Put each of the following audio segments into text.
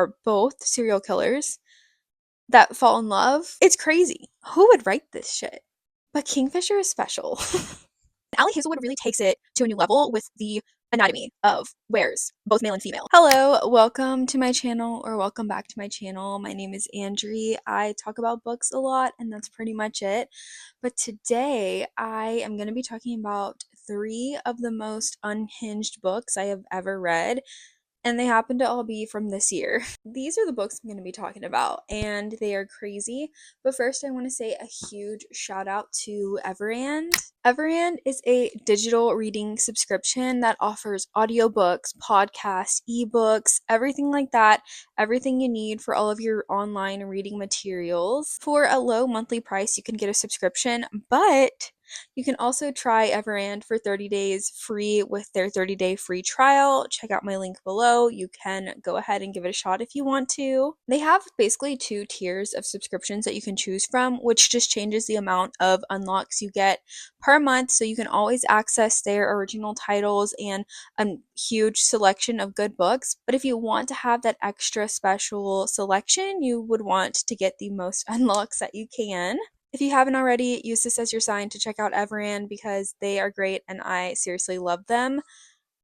are both serial killers that fall in love. It's crazy. Who would write this shit? But Kingfisher is special. Allie Hazelwood really takes it to a new level with the anatomy of wares, both male and female. Hello, welcome to my channel, or welcome back to my channel. My name is Andrea. I talk about books a lot, and that's pretty much it. But today, I am going to be talking about 3 of the most unhinged books I have ever read, and they happen to all be from this year. These are the books I'm going to be talking about, and they are crazy. But first, I want to say a huge shout out to Everand. Everand is a digital reading subscription that offers audiobooks, podcasts, ebooks, everything like that, everything you need for all of your online reading materials. For a low monthly price, you can get a subscription, but you can also try Everand for 30 days free with their 30-day free trial. Check out my link below. You can go ahead and give it a shot if you want to. They have basically 2 tiers of subscriptions that you can choose from, which just changes the amount of unlocks you get per month, so you can always access their original titles and a huge selection of good books. But if you want to have that extra special selection, you would want to get the most unlocks that you can. If you haven't already, use this as your sign to check out Everand because they are great and I seriously love them.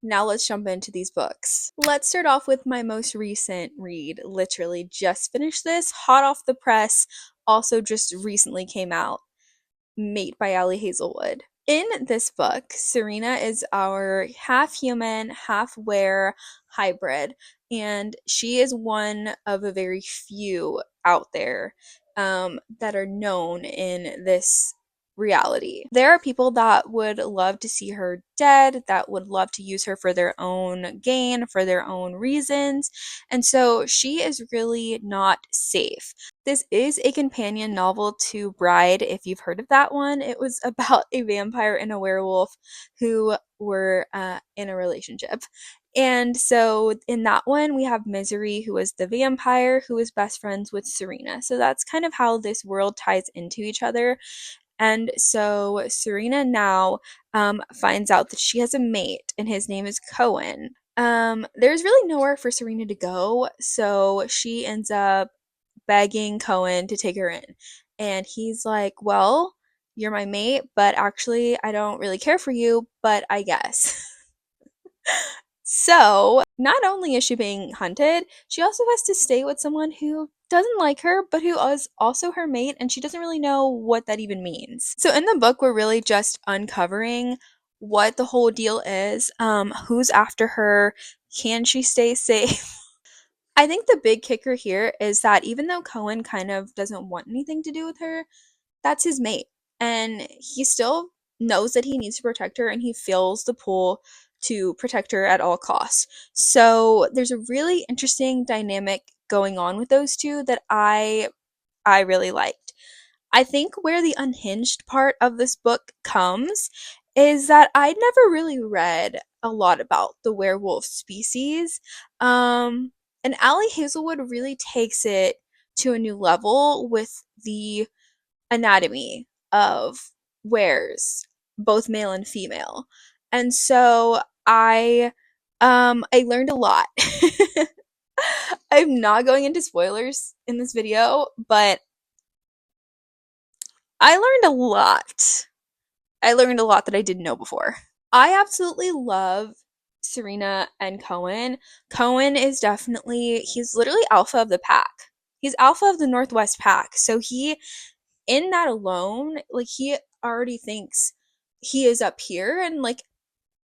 Now let's jump into these books. Let's start off with my most recent read. Literally just finished this, hot off the press, also just recently came out. Mate by Allie Hazelwood. In this book, Serena is our half human, half were hybrid, and she is one of a very few out there that are known in this reality. There are people that would love to see her dead, that would love to use her for their own gain, for their own reasons, and so she is really not safe. This is a companion novel to Bride, if you've heard of that one. It was about a vampire and a werewolf who were in a relationship. And so in that one, we have Misery, who is the vampire, who is best friends with Serena. So that's kind of how this world ties into each other. And so Serena now finds out that she has a mate, and his name is Cohen. There's really nowhere for Serena to go, so she ends up begging Cohen to take her in. And he's like, well, you're my mate, but actually I don't really care for you, but I guess. So, not only is she being hunted, she also has to stay with someone who doesn't like her, but who is also her mate, and she doesn't really know what that even means. So, in the book, we're really just uncovering what the whole deal is, who's after her, can she stay safe? I think the big kicker here is that even though Cohen kind of doesn't want anything to do with her, that's his mate. And he still knows that he needs to protect her, and he feels the pull to protect her at all costs. So there's a really interesting dynamic going on with those two that I really liked. I think where the unhinged part of this book comes is that I'd never really read a lot about the werewolf species. And Allie Hazelwood really takes it to a new level with the anatomy of wares, both male and female. And so I learned a lot. I'm not going into spoilers in this video, but I learned a lot. I learned a lot that I didn't know before. I absolutely love Serena and Cohen. Cohen is definitely, he's literally alpha of the pack. He's alpha of the Northwest pack. So he, in that alone, like, he already thinks he is up here, and like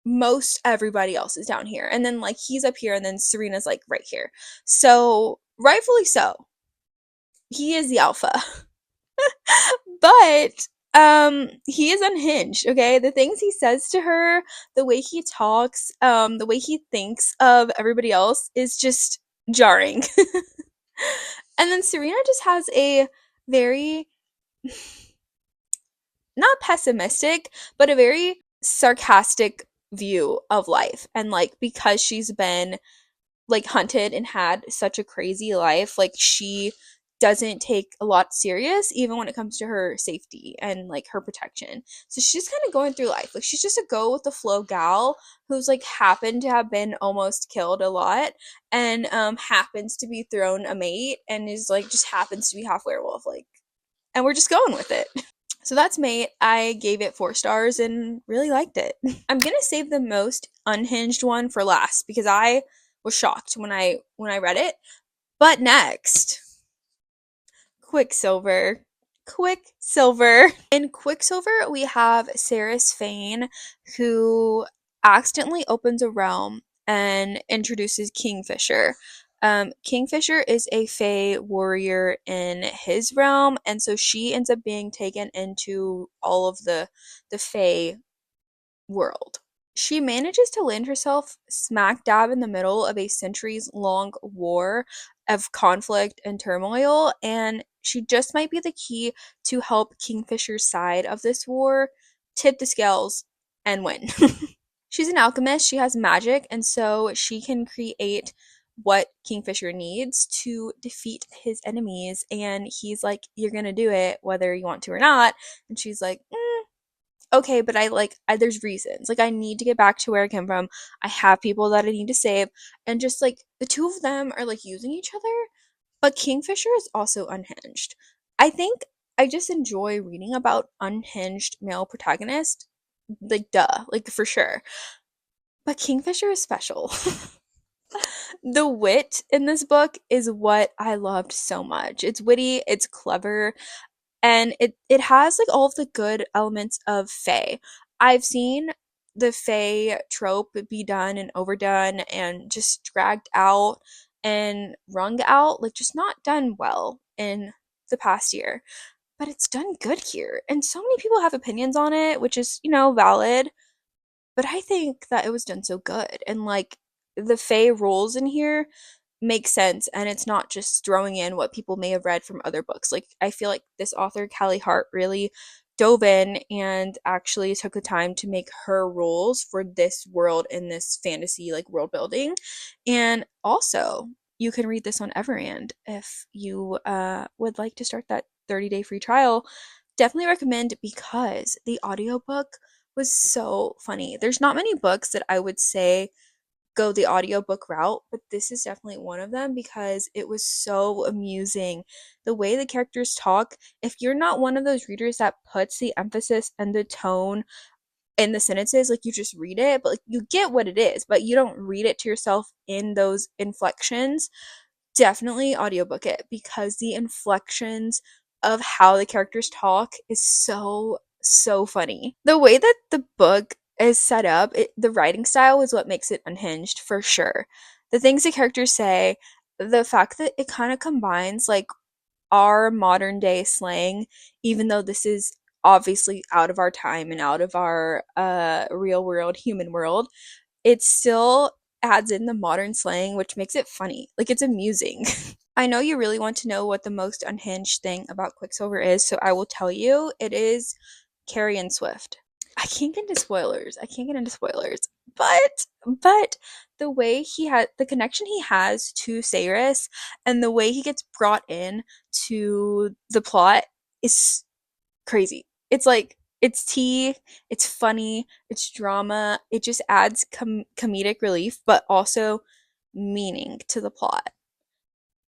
most everybody else is down here, and then like he's up here, and then Serena's like right here. So rightfully so, he is the alpha. But he is unhinged. Okay, the things he says to her, the way he talks, the way he thinks of everybody else is just jarring. And then Serena just has a very, not pessimistic, but a very sarcastic view of life. And like, because she's been like hunted and had such a crazy life, like she doesn't take a lot serious, even when it comes to her safety and like her protection. So she's kind of going through life. Like she's just a go with the flow gal who's like happened to have been almost killed a lot, and happens to be thrown a mate, and is like just happens to be half werewolf, like, and we're just going with it. So that's Mate. I gave it 4 stars and really liked it. I'm gonna save the most unhinged one for last because I was shocked when I read it. But next, Quicksilver. Quicksilver. In Quicksilver, we have Ceres Fane, who accidentally opens a realm and introduces Kingfisher. Kingfisher is a Fae warrior in his realm, and so she ends up being taken into all of the Fae world. She manages to land herself smack dab in the middle of a centuries long war of conflict and turmoil, and she just might be the key to help Kingfisher's side of this war tip the scales and win. She's an alchemist, she has magic, and so she can create what Kingfisher needs to defeat his enemies. And he's like, "You're gonna do it whether you want to or not." And she's like, okay, but there's reasons. Like, I need to get back to where I came from. I have people that I need to save. And just like the two of them are like using each other. But Kingfisher is also unhinged. I think I just enjoy reading about unhinged male protagonists. Like, duh, like for sure. But Kingfisher is special. The wit in this book is what I loved so much. It's witty, it's clever, and it has like all of the good elements of Fae. I've seen the Fae trope be done and overdone and just dragged out and wrung out, like just not done well in the past year. But it's done good here. And so many people have opinions on it, which is, valid. But I think that it was done so good. And like the Fae rules in here make sense, and it's not just throwing in what people may have read from other books. Like I feel like this author, Callie Hart, really dove in and actually took the time to make her rules for this world in this fantasy like world building. And also you can read this on Everand if you would like to start that 30-day free trial. Definitely recommend, because the audiobook was so funny. There's not many books that I would say go the audiobook route, but this is definitely one of them because it was so amusing. The way the characters talk, if you're not one of those readers that puts the emphasis and the tone in the sentences, like you just read it, but like you get what it is, but you don't read it to yourself in those inflections, definitely audiobook it, because the inflections of how the characters talk is so funny. The way that the book is set up, the writing style is what makes it unhinged for sure. The things the characters say, the fact that it kind of combines like our modern day slang, even though this is obviously out of our time and out of our real world human world, it still adds in the modern slang, which makes it funny. Like, it's amusing. I know you really want to know what the most unhinged thing about Quicksilver is, so I will tell you. It is Carrie and Swift. I can't get into spoilers. But the way the connection he has to Cyrus, and the way he gets brought in to the plot is crazy. It's like, it's tea, it's funny, it's drama. It just adds comedic relief, but also meaning to the plot.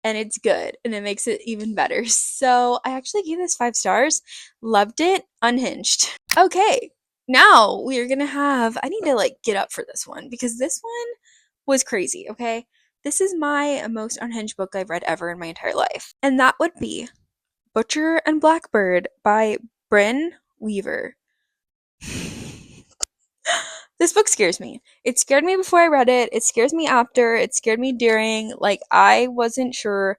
And it's good, and it makes it even better. So I actually gave this 5 stars. Loved it. Unhinged. Okay, now we're gonna have, I need to like get up for this one because this one was crazy, okay? This is my most unhinged book I've read ever in my entire life. And that would be Butcher and Blackbird by Bryn Weaver. This book scares me. It scared me before I read it. It scares me after. It scared me during. Like, I wasn't sure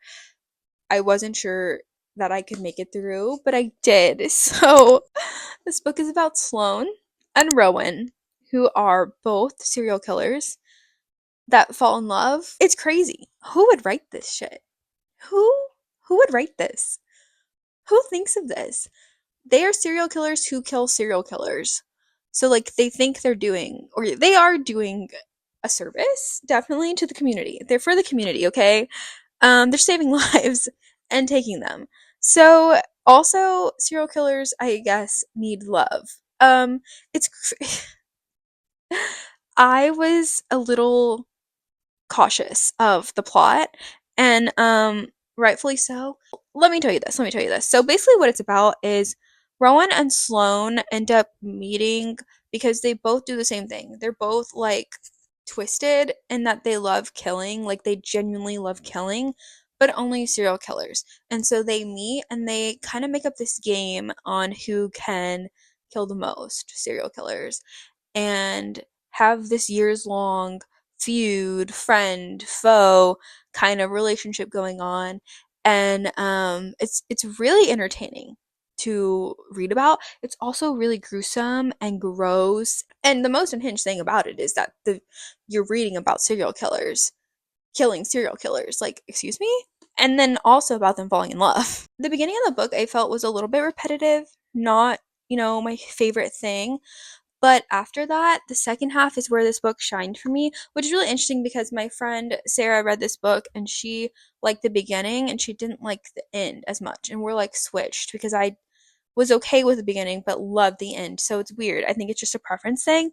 that I could make it through, but I did. So, this book is about Sloane and Rowan, who are both serial killers that fall in love. It's crazy. Who would write this shit? Who would write this? Who thinks of this? They are serial killers who kill serial killers. So like they think they're doing, or they are doing, a service, definitely, to the community. They're for the community, okay? They're saving lives. and taking them. So also serial killers, I guess, need love. It's I was a little cautious of the plot, and rightfully so. Let me tell you this. So basically what it's about is Rowan and Sloane end up meeting because they both do the same thing. They're both like twisted in that they love killing, like they genuinely love killing, but only serial killers. And so they meet and they kind of make up this game on who can kill the most serial killers and have this years long feud, friend, foe kind of relationship going on. And it's really entertaining to read about. It's also really gruesome and gross. And the most unhinged thing about it is that you're reading about serial killers killing serial killers. Like, excuse me? And then also about them falling in love. The beginning of the book I felt was a little bit repetitive, not, my favorite thing. But after that, the second half is where this book shined for me, which is really interesting because my friend Sarah read this book and she liked the beginning and she didn't like the end as much. And we're like switched because I was okay with the beginning but loved the end. So it's weird. I think it's just a preference thing.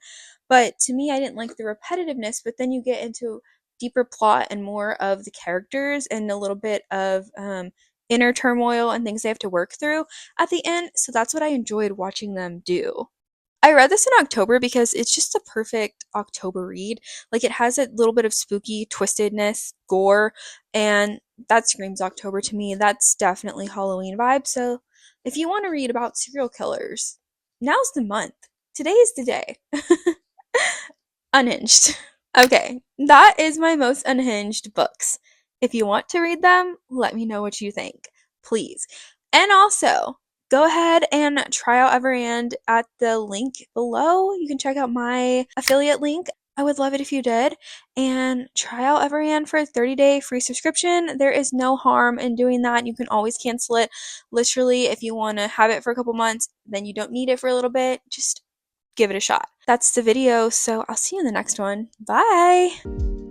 But to me, I didn't like the repetitiveness, but then you get into deeper plot and more of the characters and a little bit of inner turmoil and things they have to work through at the end. So that's what I enjoyed watching them do. I read this in October because it's just a perfect October read. Like, it has a little bit of spooky twistedness, gore, and that screams October to me. That's definitely Halloween vibe. So if you want to read about serial killers, now's the month. Today is the day. Unhinged. Okay, that is my most unhinged books. If you want to read them, let me know what you think, please. And also, go ahead and try out Everand at the link below. You can check out my affiliate link. I would love it if you did. And try out Everand for a 30-day free subscription. There is no harm in doing that. You can always cancel it. Literally, if you want to have it for a couple months, then you don't need it for a little bit. Just give it a shot. That's the video, so I'll see you in the next one. Bye!